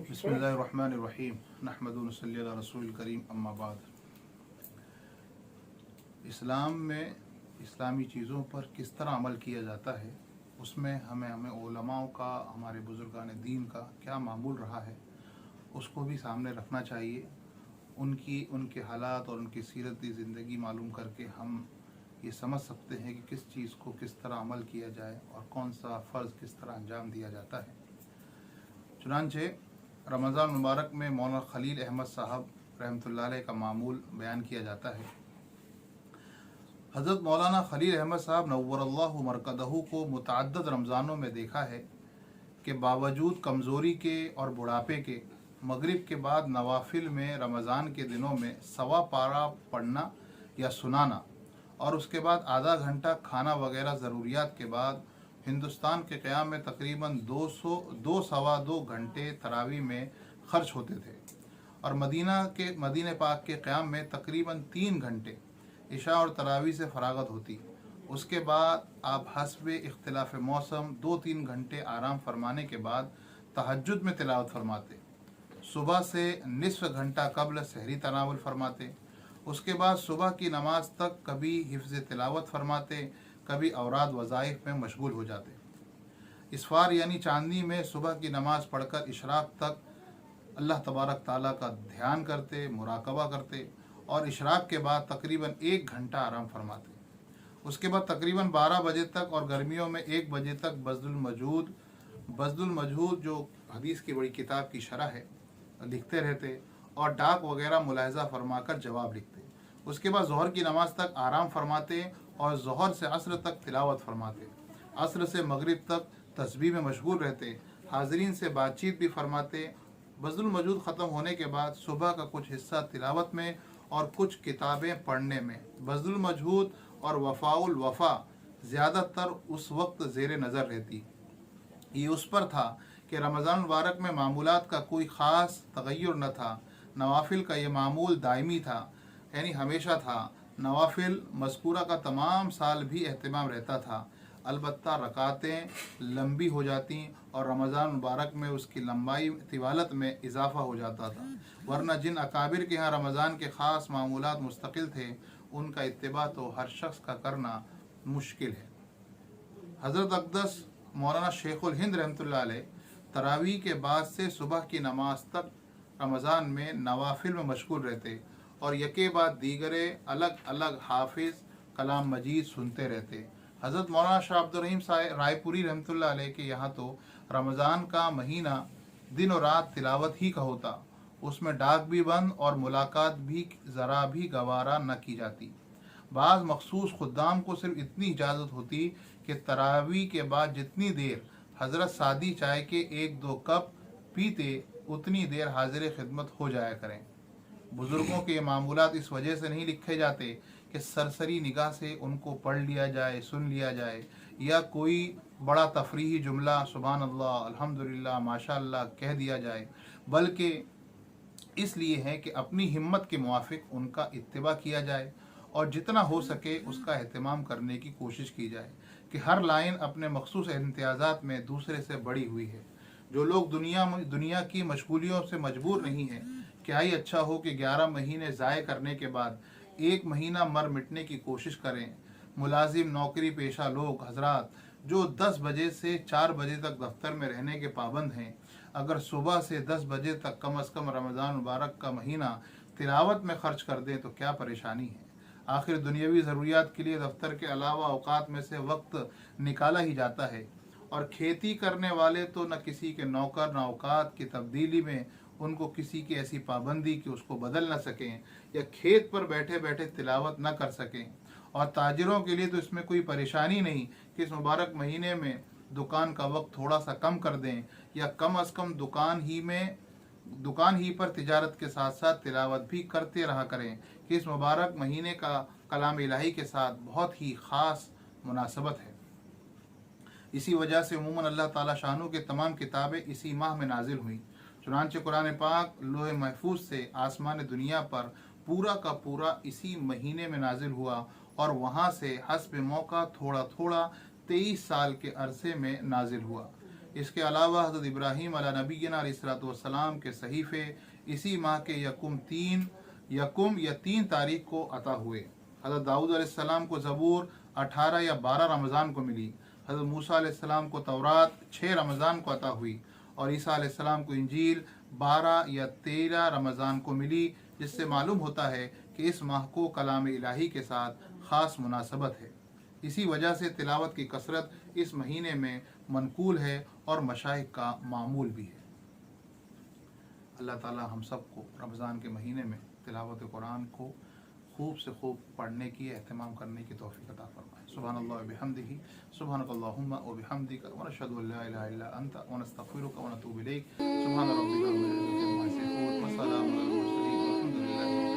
बिस्मिल्लाहिर्रहमानिर्रहीम नहमदु व नसल्ली अला रसूलिल करीम अम्मा बाद। इस्लाम में इस्लामी चीज़ों पर किस तरह अमल किया जाता है, उसमें हमें उलमाओं का, हमारे बुज़ुर्गान दीन का क्या मामूल रहा है, उसको भी सामने रखना चाहिए। उनके हालात और उनकी सीरती ज़िंदगी मालूम करके हम ये समझ सकते हैं कि किस चीज़ को किस तरह अमल किया जाए और कौन सा फ़र्ज़ किस तरह अंजाम दिया जाता है। चुनांचे रमज़ान मुबारक में मौलाना खलील अहमद साहब रहमतुल्लाह अलैह का मामूल बयान किया जाता है। हज़रत मौलाना खलील अहमद साहब नव्वरल्लाहु मरकदहू को मुतअद्दिद रमज़ानों में देखा है कि बावजूद कमज़ोरी के और बुढ़ापे के मगरिब के बाद नवाफिल में रमज़ान के दिनों में सवा पारा पढ़ना या सुनाना और उसके बाद आधा घंटा खाना वगैरह ज़रूरियात के बाद हिंदुस्तान के क़याम में तकरीबन 2 घंटे तरावी में खर्च होते थे और मदीने पाक के क़याम में तकरीबन 3 घंटे इशा और तरावी से फरागत होती। उसके बाद आप हस्ब इख्तिलाफ मौसम 2-3 घंटे आराम फरमाने के बाद तहज्जुद में तिलावत फरमाते। सुबह से निस्फ़ घंटा कबल सहरी तनावुल फरमाते। उसके बाद सुबह की नमाज तक कभी हिफ्ज़ तिलावत फरमाते, कभी औराद वज़ाइफ में मशगूल हो जाते। इसफार यानी चांदनी में सुबह की नमाज पढ़कर इशराक तक अल्लाह तबारक ताला का ध्यान करते, मुराकबा करते और इशराक के बाद तकरीबन 1 घंटा आराम फरमाते। उसके बाद तकरीबन 12 बजे तक और गर्मियों में 1 बजे तक बज़्लुल मजहूद जो हदीस की बड़ी किताब की शरह है लिखते रहते और डाक वगैरह मुलाहजा फरमाकर जवाब लिखते। उसके बाद ज़ोहर की नमाज तक आराम फरमाते और ज़ोहर से असर तक तिलावत फरमाते। असर से मगरिब तक तस्बीह में मशगूल रहते, हाज़रीन से बातचीत भी फरमाते। बज़्लुल मजहूद ख़त्म होने के बाद सुबह का कुछ हिस्सा तिलावत में और कुछ किताबें पढ़ने में। बज़्लुल मजहूद और वफ़ाउल वफ़ा ज़्यादातर उस वक्त ज़ेर नज़र रहती। ये उस पर था कि रमज़ान मुबारक में मामूलात का कोई ख़ास तग़य्युर न था। नवाफिल का ये मामूल दायमी था, यानी हमेशा था। नवाफिल मज़कूरा का तमाम साल भी एहतमाम रहता था, अलबत्ता रकातें लंबी हो जाती और रमज़ान मुबारक में उसकी लंबाई तिवालत में इजाफ़ा हो जाता था। वरना जिन अकाबिर के यहाँ रमज़ान के ख़ास मामूलात मुस्तकिल थे, उनका इत्तिबा तो हर शख्स का करना मुश्किल है। हज़रत अक़दस मौलाना शेखुल हिंद रहमतुल्लाह अलैह तरावी के बाद से सुबह की नमाज तक रमज़ान में नवाफिल में मशगूल रहते और यके बाद दीगरे अलग अलग हाफिज़ कलाम मजीद सुनते रहते। हज़रत मौलाना शाह अब्दुर रहीम रायपुरी रहमतुल्लाह अलैह के यहाँ तो रमज़ान का महीना दिन और रात तिलावत ही का होता। उसमें डाक भी बंद और मुलाकात भी ज़रा भी गवारा न की जाती। बाज़ मखसूस खुद्दाम को सिर्फ इतनी इजाज़त होती कि तरावी के बाद जितनी देर हज़रत सादी चाय के 1-2 कप पीते उतनी देर हाजिर खिदमत हो जाया करें। बुज़ुर्गों के मामूलात इस वजह से नहीं लिखे जाते कि सरसरी निगाह से उनको पढ़ लिया जाए, सुन लिया जाए या कोई बड़ा तफरीही जुमला सुभान अल्लाह, अल्हम्दुलिल्लाह, माशाअल्लाह कह दिया जाए, बल्कि इसलिए है कि अपनी हिम्मत के मुआफिक उनका इत्तिबा किया जाए और जितना हो सके उसका एहतमाम करने की कोशिश की जाए कि हर लाइन अपने मखसूस इम्तियाज़ात में दूसरे से बड़ी हुई है। जो लोग दुनिया की मशगूलियों से मजबूर नहीं हैं, क्या ही अच्छा हो कि 11 महीने ज़ाय करने के बाद 1 महीना मर मिटने की कोशिश करें। मुलाजिम, नौकरी पेशा लोग हजरात जो 10 बजे से 4 बजे तक दफ्तर में रहने के पाबंद हैं, अगर सुबह से 10 बजे तक कम अज़ कम रमज़ान मुबारक का महीना तिलावत में खर्च कर दें तो क्या परेशानी है। आखिर दुनियावी ज़रूरियात के लिए दफ्तर के अलावा औकात में से वक्त निकाला ही जाता है और खेती करने वाले तो न किसी के नौकर न औकात की तब्दीली में उनको किसी की ऐसी पाबंदी कि उसको बदल न सकें या खेत पर बैठे बैठे तिलावत न कर सकें। और ताजिरों के लिए तो इसमें कोई परेशानी नहीं कि इस मुबारक महीने में दुकान का वक्त थोड़ा सा कम कर दें या कम अज़ कम दुकान ही पर तिजारत के साथ साथ तिलावत भी करते रहा करें कि इस मुबारक महीने का कलाम इलाही के साथ बहुत ही ख़ास मुनासबत है। इसी वजह से उमूमन अल्लाह ताला शानू के तमाम किताबें इसी माह में नाजिल हुई। चुनांचे कुरान पाक लोहे महफूज से आसमान दुनिया पर पूरा का पूरा इसी महीने में नाजिल हुआ और वहाँ से हस्ब मौका थोड़ा थोड़ा 23 साल के अरसे में नाजिल हुआ। اس کے علاوہ حضرت ابراہیم علیہ نبینا علیہ الصلوۃ والسلام کے صحیفے اسی ماہ کے یکم یا 3 تاریخ کو عطا ہوئے۔ حضرت داؤد علیہ السلام کو زبور 18 یا 12 رمضان کو ملی۔ حضرت موسیٰ علیہ السلام کو تورات 6 رمضان کو عطا ہوئی، اور عیسیٰ علیہ السلام کو انجیل 12 یا 13 رمضان کو ملی، جس سے معلوم ہوتا ہے کہ اس ماہ کو کلام الہی کے ساتھ خاص مناسبت ہے۔ اسی وجہ سے تلاوت کی کثرت اس مہینے میں منقول ہے اور مشائخ کا معمول بھی ہے۔ اللہ تعالی ہم سب کو رمضان کے مہینے میں تلاوت قرآن کو خوب سے خوب پڑھنے کی، اہتمام کرنے کی توفیق عطا فرمائے۔ سبحان اللہ و بحمدہ، سبحانک اللہم و بحمدک، ونشہد ان لا الہ الا انت، ونستغفرک ونتوب الیک۔ سبحان ربک رب العزۃ عما یصفون، وسلام علی المرسلین، والحمد للہ۔